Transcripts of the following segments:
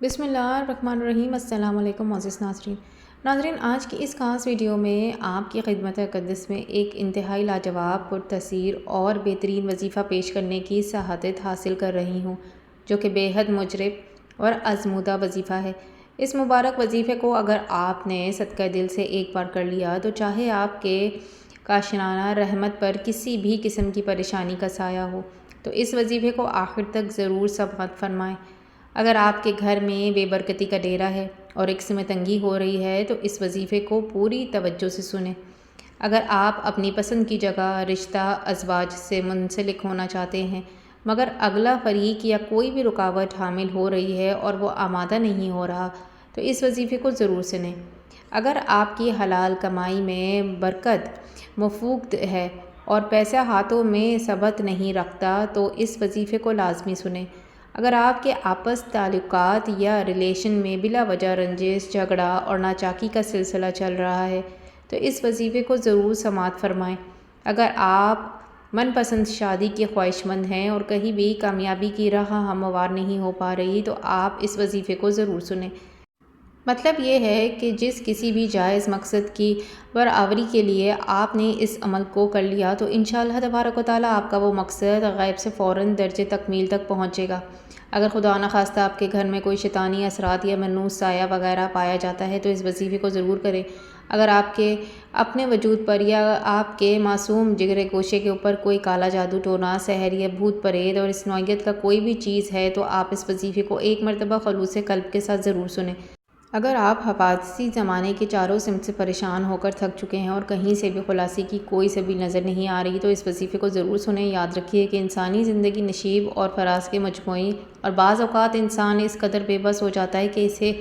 بسم اللہ الرحمن الرحیم۔ السلام علیکم معزز ناظرین، آج کی اس خاص ویڈیو میں آپ کی خدمت اقدس میں ایک انتہائی لاجواب، پرتاثیر اور بہترین وظیفہ پیش کرنے کی سعادت حاصل کر رہی ہوں، جو کہ بے حد مجرب اور آزمودہ وظیفہ ہے۔ اس مبارک وظیفے کو اگر آپ نے صدقہ دل سے ایک بار کر لیا تو چاہے آپ کے کاشانہ رحمت پر کسی بھی قسم کی پریشانی کا سایہ ہو، تو اس وظیفے کو آخر تک ضرور سماعت فرمائیں۔ اگر آپ کے گھر میں بے برکتی کا ڈیرا ہے اور ایک میں تنگی ہو رہی ہے تو اس وظیفے کو پوری توجہ سے سنیں۔ اگر آپ اپنی پسند کی جگہ رشتہ ازواج سے منسلک ہونا چاہتے ہیں مگر اگلا فریق یا کوئی بھی رکاوٹ حامل ہو رہی ہے اور وہ آمادہ نہیں ہو رہا تو اس وظیفے کو ضرور سنیں۔ اگر آپ کی حلال کمائی میں برکت مفقود ہے اور پیسہ ہاتھوں میں ثبت نہیں رکھتا تو اس وظیفے کو لازمی سنیں۔ اگر آپ کے آپس تعلقات یا ریلیشن میں بلا وجہ رنجش، جھگڑا اور ناچاکی کا سلسلہ چل رہا ہے تو اس وظیفے کو ضرور سماعت فرمائیں۔ اگر آپ من پسند شادی کے خواہش مند ہیں اور کہیں بھی کامیابی کی راہ ہموار نہیں ہو پا رہی تو آپ اس وظیفے کو ضرور سنیں۔ مطلب یہ ہے کہ جس کسی بھی جائز مقصد کی برآوری کے لیے آپ نے اس عمل کو کر لیا تو انشاءاللہ تبارک و تعالیٰ آپ کا وہ مقصد غیب سے فوراً درجے تکمیل تک پہنچے گا۔ اگر خدا نخواستہ آپ کے گھر میں کوئی شیطانی اثرات یا منحوس سایہ وغیرہ پایا جاتا ہے تو اس وظیفے کو ضرور کریں۔ اگر آپ کے اپنے وجود پر یا آپ کے معصوم جگر گوشے کے اوپر کوئی کالا جادو، ٹونا، سحر یا بھوت پریت اور اس نوعیت کا کوئی بھی چیز ہے تو آپ اس وظیفے کو ایک مرتبہ خلوص قلب کے ساتھ ضرور سنیں۔ اگر آپ حفاظتی زمانے کے چاروں سمت سے پریشان ہو کر تھک چکے ہیں اور کہیں سے بھی خلاصی کی کوئی سبیل نظر نہیں آ رہی تو اس وظیفے کو ضرور سنیں۔ یاد رکھیے کہ انسانی زندگی نشیب اور فراز کے مجموعی اور بعض اوقات انسان اس قدر بے بس ہو جاتا ہے کہ اسے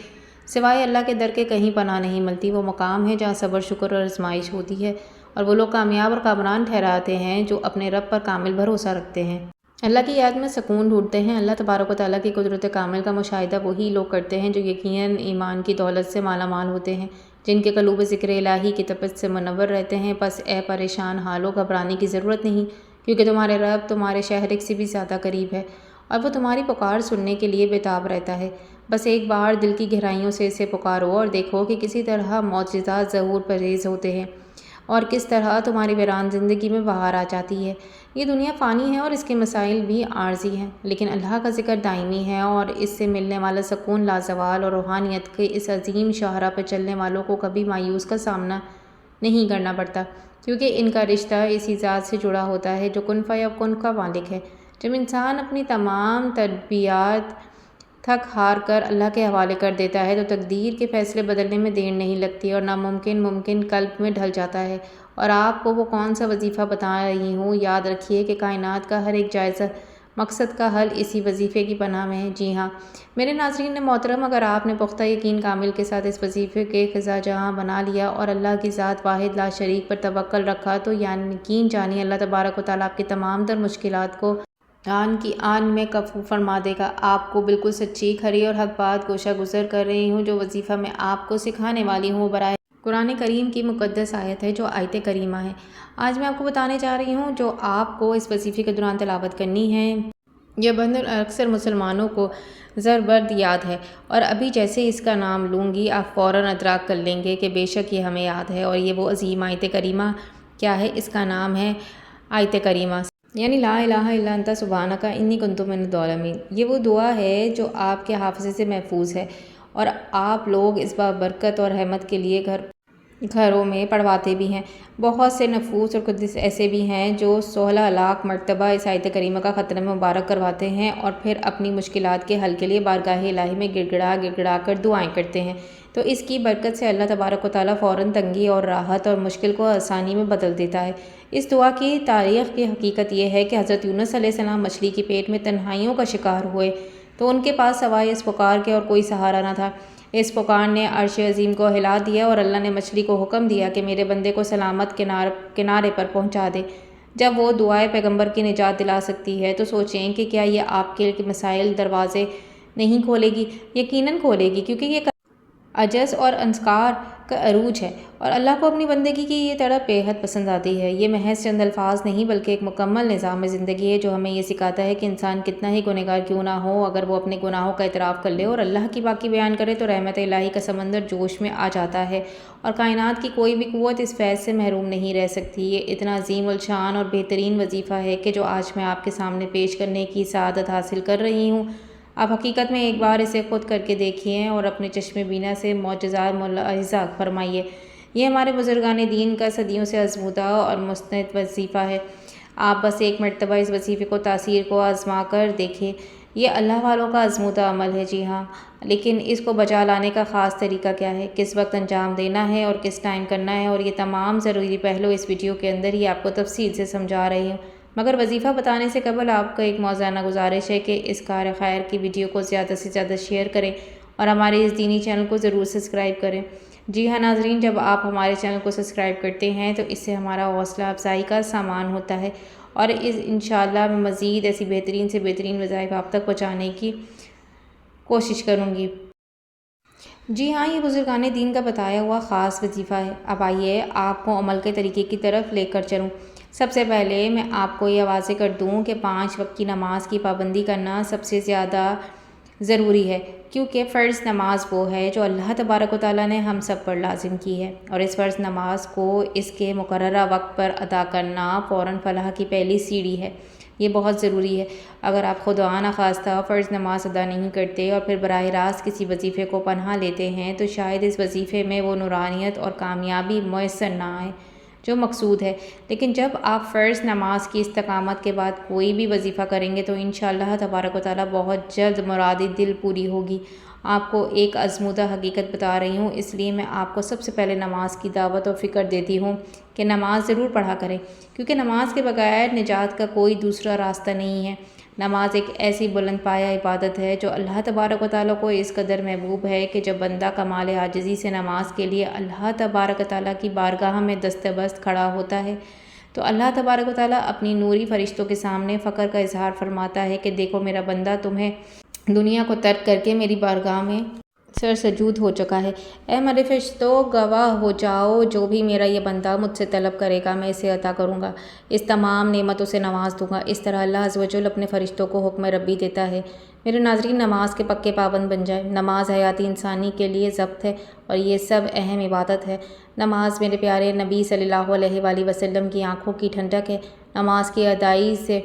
سوائے اللہ کے در کے کہیں پناہ نہیں ملتی۔ وہ مقام ہے جہاں صبر، شکر اور آزمائش ہوتی ہے اور وہ لوگ کامیاب اور کامران ٹھہراتے ہیں جو اپنے رب پر کامل بھروسہ رکھتے ہیں، اللہ کی یاد میں سکون ڈھونڈتے ہیں۔ اللہ تبارک و تعالیٰ کی قدرت کامل کا مشاہدہ وہی لوگ کرتے ہیں جو یقیناً ایمان کی دولت سے مالا مال ہوتے ہیں، جن کے قلوب ذکر الہی کی تپش سے منور رہتے ہیں۔ پس اے پریشان حالو، گھبرانے کی ضرورت نہیں، کیونکہ تمہارے رب تمہارے شہرک سے بھی زیادہ قریب ہے اور وہ تمہاری پکار سننے کے لیے بےتاب رہتا ہے۔ بس ایک بار دل کی گہرائیوں سے اسے پکارو اور دیکھو کہ کسی طرح معجزات ظہور پذیر ہوتے ہیں اور کس طرح تمہاری ویران زندگی میں بہار آ جاتی ہے۔ یہ دنیا فانی ہے اور اس کے مسائل بھی عارضی ہیں، لیکن اللہ کا ذکر دائمی ہے اور اس سے ملنے والا سکون لازوال اور روحانیت کے اس عظیم شاہراہ پر چلنے والوں کو کبھی مایوس کا سامنا نہیں کرنا پڑتا، کیونکہ ان کا رشتہ اسی ذات سے جڑا ہوتا ہے جو کن فیکون کا مالک ہے۔ جب انسان اپنی تمام تدبیرات تھک ہار کر اللہ کے حوالے کر دیتا ہے تو تقدیر کے فیصلے بدلنے میں دیر نہیں لگتی اور ناممکن ممکن قلب میں ڈھل جاتا ہے۔ اور آپ کو وہ کون سا وظیفہ بتا رہی ہوں، یاد رکھیے کہ کائنات کا ہر ایک جائز مقصد کا حل اسی وظیفے کی پناہ میں ہے۔ جی ہاں میرے ناظرین محترم، اگر آپ نے پختہ یقین کامل کے ساتھ اس وظیفے کے خزاں جہاں بنا لیا اور اللہ کی ذات واحد لا شریک پر توکل رکھا تو یقین جانیے اللہ تبارک و تعالیٰ آپ کی تمام تر مشکلات کو آن کی آن میں کفو فرما دے گا۔ آپ کو بالکل سچی، کھری اور حق بات گوشہ گزر کر رہی ہوں۔ جو وظیفہ میں آپ کو سکھانے والی ہوں وہ برائے قرآن کریم کی مقدس آیت ہے جو آیت کریمہ ہے۔ آج میں آپ کو بتانے جا رہی ہوں جو آپ کو اس وظیفے کے دوران تلاوت کرنی ہے۔ یہ بند اکثر مسلمانوں کو زربرد یاد ہے اور ابھی جیسے اس کا نام لوں گی آپ فوراً ادراک کر لیں گے کہ بے شک یہ ہمیں یاد ہے۔ اور یہ وہ عظیم آیت کریمہ کیا ہے؟ اس کا نام ہے آیت کریمہ، یعنی لا الہ الا انت سبحانک انی کنت من الظالمین۔ یہ وہ دعا ہے جو آپ کے حافظے سے محفوظ ہے اور آپ لوگ اس برکت اور رحمت کے لیے گھروں میں پڑھواتے بھی ہیں۔ بہت سے نفوس اور قدس ایسے بھی ہیں جو 16 لاکھ مرتبہ اس آیت کریمہ کا ختم مبارک کرواتے ہیں اور پھر اپنی مشکلات کے حل کے لیے بارگاہ الہی میں گڑ گڑا کر دعائیں کرتے ہیں، تو اس کی برکت سے اللہ تبارک و تعالیٰ فوراً تنگی اور راحت اور مشکل کو آسانی میں بدل دیتا ہے۔ اس دعا کی تاریخ کی حقیقت یہ ہے کہ حضرت یونس علیہ السلام مچھلی کے پیٹ میں تنہائیوں کا شکار ہوئے تو ان کے پاس سوائے اس پکار کے اور کوئی سہارا نہ تھا۔ اس پکار نے عرش عظیم کو ہلا دیا اور اللہ نے مچھلی کو حکم دیا کہ میرے بندے کو سلامت کنارے پر پہنچا دے۔ جب وہ دعائے پیغمبر کی نجات دلا سکتی ہے تو سوچیں کہ کیا یہ آپ کے مسائل دروازے نہیں کھولے گی؟ یقیناً کھولے گی، کیونکہ یہ عجز اور انکار کا عروج ہے، اور اللہ کو اپنی بندگی کی یہ تڑپ بے حد پسند آتی ہے۔ یہ محض چند الفاظ نہیں بلکہ ایک مکمل نظام زندگی ہے جو ہمیں یہ سکھاتا ہے کہ انسان کتنا ہی گنہگار کیوں نہ ہو، اگر وہ اپنے گناہوں کا اعتراف کر لے اور اللہ کی پاکی بیان کرے تو رحمت الہی کا سمندر جوش میں آ جاتا ہے، اور کائنات کی کوئی بھی قوت اس فیض سے محروم نہیں رہ سکتی۔ یہ اتنا عظیم الشان اور بہترین وظیفہ ہے کہ جو آج میں آپ کے سامنے پیش کرنے کی سعادت حاصل کر رہی ہوں، آپ حقیقت میں ایک بار اسے خود کر کے دیکھیے اور اپنے چشم بینا سے معجزات ملاحظہ فرمائیے۔ یہ ہمارے بزرگان دین کا صدیوں سے آزمودہ اور مستند وظیفہ ہے۔ آپ بس ایک مرتبہ اس وظیفے کو تاثیر کو آزما کر دیکھیں۔ یہ اللہ والوں کا آزمودہ عمل ہے، جی ہاں، لیکن اس کو بجا لانے کا خاص طریقہ کیا ہے، کس وقت انجام دینا ہے اور کس ٹائم کرنا ہے، اور یہ تمام ضروری پہلو اس ویڈیو کے اندر ہی آپ کو تفصیل سے سمجھا رہی ہوں۔ مگر وظیفہ بتانے سے قبل آپ کا ایک موزانہ گزارش ہے کہ اس کار خیر کی ویڈیو کو زیادہ سے زیادہ شیئر کریں اور ہمارے اس دینی چینل کو ضرور سبسکرائب کریں۔ جی ہاں ناظرین، جب آپ ہمارے چینل کو سبسکرائب کرتے ہیں تو اس سے ہمارا حوصلہ افزائی کا سامان ہوتا ہے، اور انشاءاللہ میں مزید ایسی بہترین سے بہترین وظائف آپ تک پہنچانے کی کوشش کروں گی۔ جی ہاں، یہ بزرگان دین کا بتایا ہوا خاص وظیفہ ہے۔ اب آئیے آپ کو عمل کے طریقے کی طرف لے کر چلوں۔ سب سے پہلے میں آپ کو یہ واضح کر دوں کہ 5 وقت کی نماز کی پابندی کرنا سب سے زیادہ ضروری ہے، کیونکہ فرض نماز وہ ہے جو اللہ تبارک و تعالیٰ نے ہم سب پر لازم کی ہے، اور اس فرض نماز کو اس کے مقررہ وقت پر ادا کرنا فوراً فلاح کی پہلی سیڑھی ہے۔ یہ بہت ضروری ہے۔ اگر آپ خدا نخواستہ فرض نماز ادا نہیں کرتے اور پھر براہ راست کسی وظیفے کو پناہ لیتے ہیں تو شاید اس وظیفے میں وہ نورانیت اور کامیابی میسر نہ آئے جو مقصود ہے۔ لیکن جب آپ فرض نماز کی استقامت کے بعد کوئی بھی وظیفہ کریں گے تو انشاءاللہ تبارک و تعالیٰ بہت جلد مراد دل پوری ہوگی۔ آپ کو ایک آزمودہ حقیقت بتا رہی ہوں، اس لیے میں آپ کو سب سے پہلے نماز کی دعوت اور فکر دیتی ہوں کہ نماز ضرور پڑھا کریں، کیونکہ نماز کے بغیر نجات کا کوئی دوسرا راستہ نہیں ہے۔ نماز ایک ایسی بلند پایہ عبادت ہے جو اللہ تبارک و تعالیٰ کو اس قدر محبوب ہے کہ جب بندہ کمال عاجزی سے نماز کے لیے اللہ تبارک و تعالیٰ کی بارگاہ میں دست بست کھڑا ہوتا ہے تو اللہ تبارک و تعالیٰ اپنی نوری فرشتوں کے سامنے فخر کا اظہار فرماتا ہے کہ دیکھو میرا بندہ تمہیں دنیا کو ترک کر کے میری بارگاہ میں سر سجود ہو چکا ہے۔ اے میرے فرشتوں، گواہ ہو جاؤ، جو بھی میرا یہ بندہ مجھ سے طلب کرے گا میں اسے عطا کروں گا، اس تمام نعمتوں سے نواز دوں گا۔ اس طرح اللہ عز و جل اپنے فرشتوں کو حکم ربی دیتا ہے۔ میرے ناظرین، نماز کے پکے پابند بن جائے۔ نماز حیاتی انسانی کے لیے ضبط ہے اور یہ سب اہم عبادت ہے۔ نماز میرے پیارے نبی صلی اللہ علیہ وآلہ وسلم کی آنکھوں کی ٹھنڈک ہے۔ نماز کی ادائیگی سے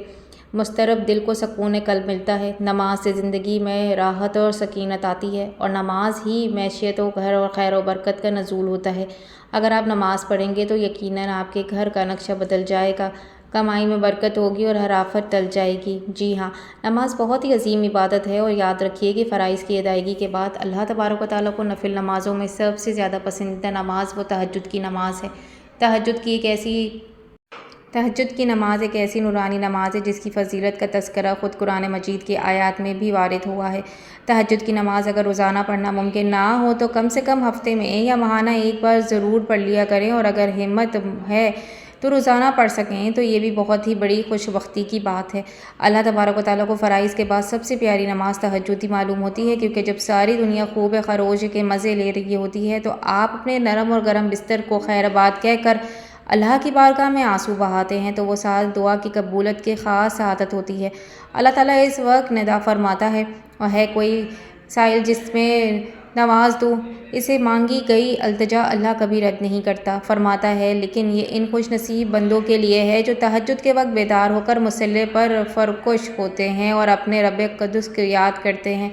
مضطرب دل کو سکون قلب ملتا ہے۔ نماز سے زندگی میں راحت اور سکینت آتی ہے، اور نماز ہی معیشت و گھر اور خیر و برکت کا نزول ہوتا ہے۔ اگر آپ نماز پڑھیں گے تو یقیناً آپ کے گھر کا نقشہ بدل جائے گا، کمائی میں برکت ہوگی اور ہر آفت ٹل جائے گی۔ جی ہاں، نماز بہت ہی عظیم عبادت ہے، اور یاد رکھیے کہ فرائض کی ادائیگی کے بعد اللہ تبارک و تعالیٰ کو نفل نمازوں میں سب سے زیادہ پسندیدہ نماز وہ تہجد کی نماز ہے۔ تہجد کی نماز ایک ایسی نورانی نماز ہے جس کی فضیلت کا تذکرہ خود قرآن مجید کی آیات میں بھی وارد ہوا ہے۔ تہجد کی نماز اگر روزانہ پڑھنا ممکن نہ ہو تو کم سے کم ہفتے میں یا ماہانہ ایک بار ضرور پڑھ لیا کریں، اور اگر ہمت ہے تو روزانہ پڑھ سکیں تو یہ بھی بہت ہی بڑی خوش بختی کی بات ہے۔ اللہ تبارک و تعالیٰ کو فرائض کے بعد سب سے پیاری نماز تہجد ہی معلوم ہوتی ہے، کیونکہ جب ساری دنیا خوب خروش کے مزے لے رہی ہوتی ہے تو آپ اپنے نرم اور گرم بستر کو خیر آباد کہہ کر اللہ کی بارگاہ میں آنسو بہاتے ہیں تو وہ ساتھ دعا کی قبولیت کی خاص سعادت ہوتی ہے۔ اللہ تعالیٰ اس وقت ندا فرماتا ہے، اور ہے کوئی سائل جس میں نواز دوں، اسے مانگی گئی التجا اللہ کبھی رد نہیں کرتا۔ فرماتا ہے لیکن یہ ان خوش نصیب بندوں کے لیے ہے جو تہجد کے وقت بیدار ہو کر مصلی پر فرکش ہوتے ہیں اور اپنے رب قدس کو یاد کرتے ہیں۔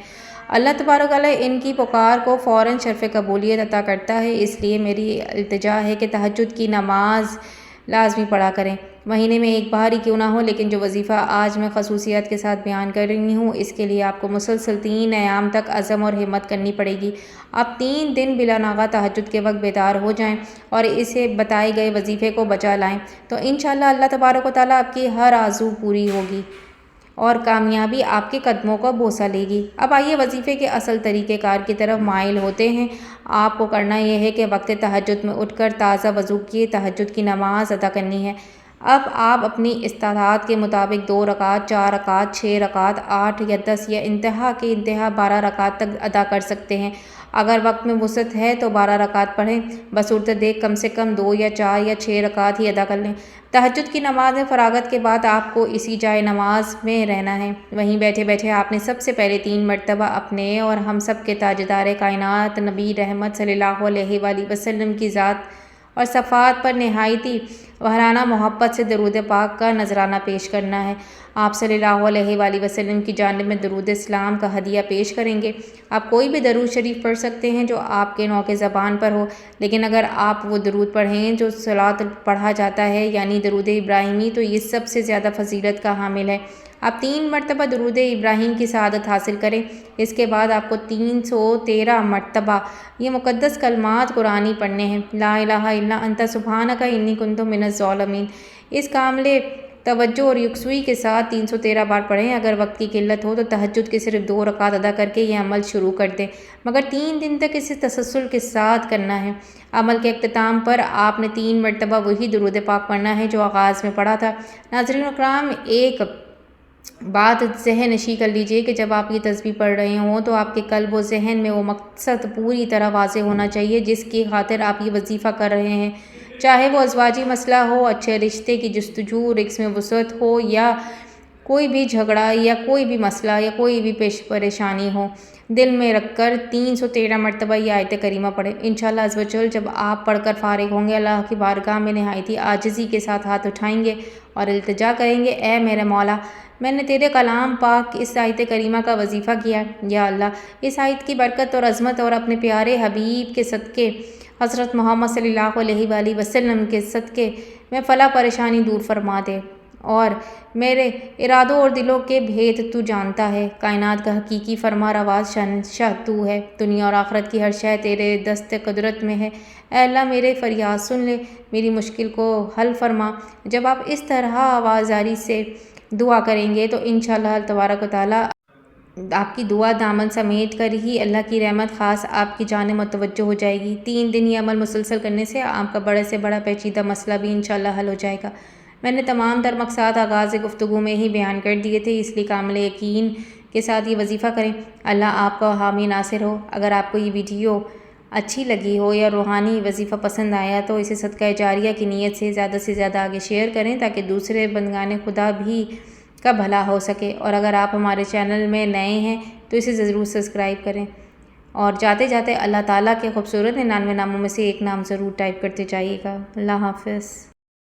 اللہ تبارک و تعالیٰ ان کی پکار کو فوراً شرف قبولیت عطا کرتا ہے، اس لیے میری التجا ہے کہ تہجد کی نماز لازمی پڑھا کریں، مہینے میں ایک بار ہی کیوں نہ ہو۔ لیکن جو وظیفہ آج میں خصوصیت کے ساتھ بیان کر رہی ہوں اس کے لیے آپ کو مسلسل 3 ایام تک عزم اور ہمت کرنی پڑے گی۔ آپ 3 دن بلا ناغہ تہجد کے وقت بیدار ہو جائیں اور اسے بتائے گئے وظیفے کو بجا لائیں تو انشاءاللہ اللہ تبارک و تعالیٰ آپ کی ہر آرزو پوری ہوگی اور کامیابی آپ کے قدموں کو بوسہ لے گی۔ اب آئیے وظیفے کے اصل طریقہ کار کی طرف مائل ہوتے ہیں۔ آپ کو کرنا یہ ہے کہ وقت تہجد میں اٹھ کر تازہ وضو کیے تہجد کی نماز ادا کرنی ہے۔ اب آپ اپنی استطاعت کے مطابق 2 رکعت، 4 رکعت، 6 رکعت، 8 یا 10 یا انتہا 12 رکعت تک ادا کر سکتے ہیں۔ اگر وقت میں وسعت ہے تو 12 رکعت پڑھیں، بصورت دیکھ کم سے کم 2 یا 4 یا 6 رکعت ہی ادا کر لیں۔ تہجد کی نماز میں فراغت کے بعد آپ کو اسی جائے نماز میں رہنا ہے۔ وہیں بیٹھے بیٹھے آپ نے سب سے پہلے 3 مرتبہ اپنے اور ہم سب کے تاجدار کائنات نبی رحمت صلی اللہ علیہ وآلہ وسلم کی ذات اور صفات پر نہایتی وحرانہ محبت سے درود پاک کا نذرانہ پیش کرنا ہے۔ آپ صلی اللہ علیہ وآلہ وسلم کی جانب میں درود اسلام کا ہدیہ پیش کریں گے۔ آپ کوئی بھی درود شریف پڑھ سکتے ہیں جو آپ کے نوک زبان پر ہو، لیکن اگر آپ وہ درود پڑھیں جو صلاۃ پڑھا جاتا ہے یعنی درود ابراہیمی، تو یہ سب سے زیادہ فضیلت کا حامل ہے۔ آپ 3 مرتبہ درود ابراہیم کی سعادت حاصل کریں۔ اس کے بعد آپ کو 313 مرتبہ یہ مقدس کلمات قرآنی پڑھنے ہیں۔ لا الہ الا انت سبحانک انی کنت من الظالمین۔ اس کامل توجہ اور یکسوئی کے ساتھ 313 بار پڑھیں۔ اگر وقت کی قلت ہو تو تہجد کے صرف 2 رکعت ادا کر کے یہ عمل شروع کر دیں، مگر 3 دن تک اسے تسلسل کے ساتھ کرنا ہے۔ عمل کے اختتام پر آپ نے 3 مرتبہ وہی درود پاک پڑھنا ہے جو آغاز میں پڑھا تھا۔ ناظرین اکرام، ایک بات ذہن نشین کر لیجئے کہ جب آپ یہ تسبیح پڑھ رہے ہوں تو آپ کے قلب و ذہن میں وہ مقصد پوری طرح واضح ہونا چاہیے جس کی خاطر آپ یہ وظیفہ کر رہے ہیں، چاہے وہ ازواجی مسئلہ ہو، اچھے رشتے کی جستجو، رزق میں وسعت ہو، یا کوئی بھی جھگڑا یا کوئی بھی مسئلہ یا کوئی بھی پریشانی ہو۔ دل میں رکھ کر 313 مرتبہ یہ آیت کریمہ پڑھیں۔ انشاءاللہ عز و جل جب آپ پڑھ کر فارغ ہوں گے، اللہ کی بارگاہ میں نہایتی عاجزی کے ساتھ ہاتھ اٹھائیں گے اور التجا کریں گے، اے میرے مولا، میں نے تیرے کلام پاک اس آیت کریمہ کا وظیفہ کیا ہے۔ یا اللہ، اس آیت کی برکت اور عظمت اور اپنے پیارے حبیب کے صدقے، حضرت محمد صلی اللہ علیہ وآلہ وسلم کے صدقے میں فلاں پریشانی دور فرما دے، اور میرے ارادوں اور دلوں کے بھید تو جانتا ہے۔ کائنات کا حقیقی فرما رواز شہنشاہ تو ہے، دنیا اور آخرت کی ہر شے تیرے دست قدرت میں ہے۔ اے اللہ، میرے فریاد سن لے، میری مشکل کو حل فرما۔ جب آپ اس طرح آوازاری سے دعا کریں گے تو انشاءاللہ تبارک و تعالیٰ آپ کی دعا دامن سمیٹ کر ہی اللہ کی رحمت خاص آپ کی جانب متوجہ ہو جائے گی۔ 3 دن یہ عمل مسلسل کرنے سے آپ کا بڑے سے بڑا پیچیدہ مسئلہ بھی انشاءاللہ حل ہو جائے گا۔ میں نے تمام تر مقصد آغاز گفتگو میں ہی بیان کر دیے تھے، اس لیے کامل یقین کے ساتھ یہ وظیفہ کریں۔ اللہ آپ کا حامی ناصر ہو۔ اگر آپ کو یہ ویڈیو اچھی لگی ہو یا روحانی وظیفہ پسند آیا تو اسے صدقہ جاریہ کی نیت سے زیادہ آگے شیئر کریں تاکہ دوسرے بندگان خدا بھی کا بھلا ہو سکے۔ اور اگر آپ ہمارے چینل میں نئے ہیں تو اسے ضرور سبسکرائب کریں، اور جاتے جاتے اللہ تعالیٰ کے خوبصورت 99 ناموں میں سے ایک نام ضرور ٹائپ کرتے جائیے گا۔ اللہ حافظ۔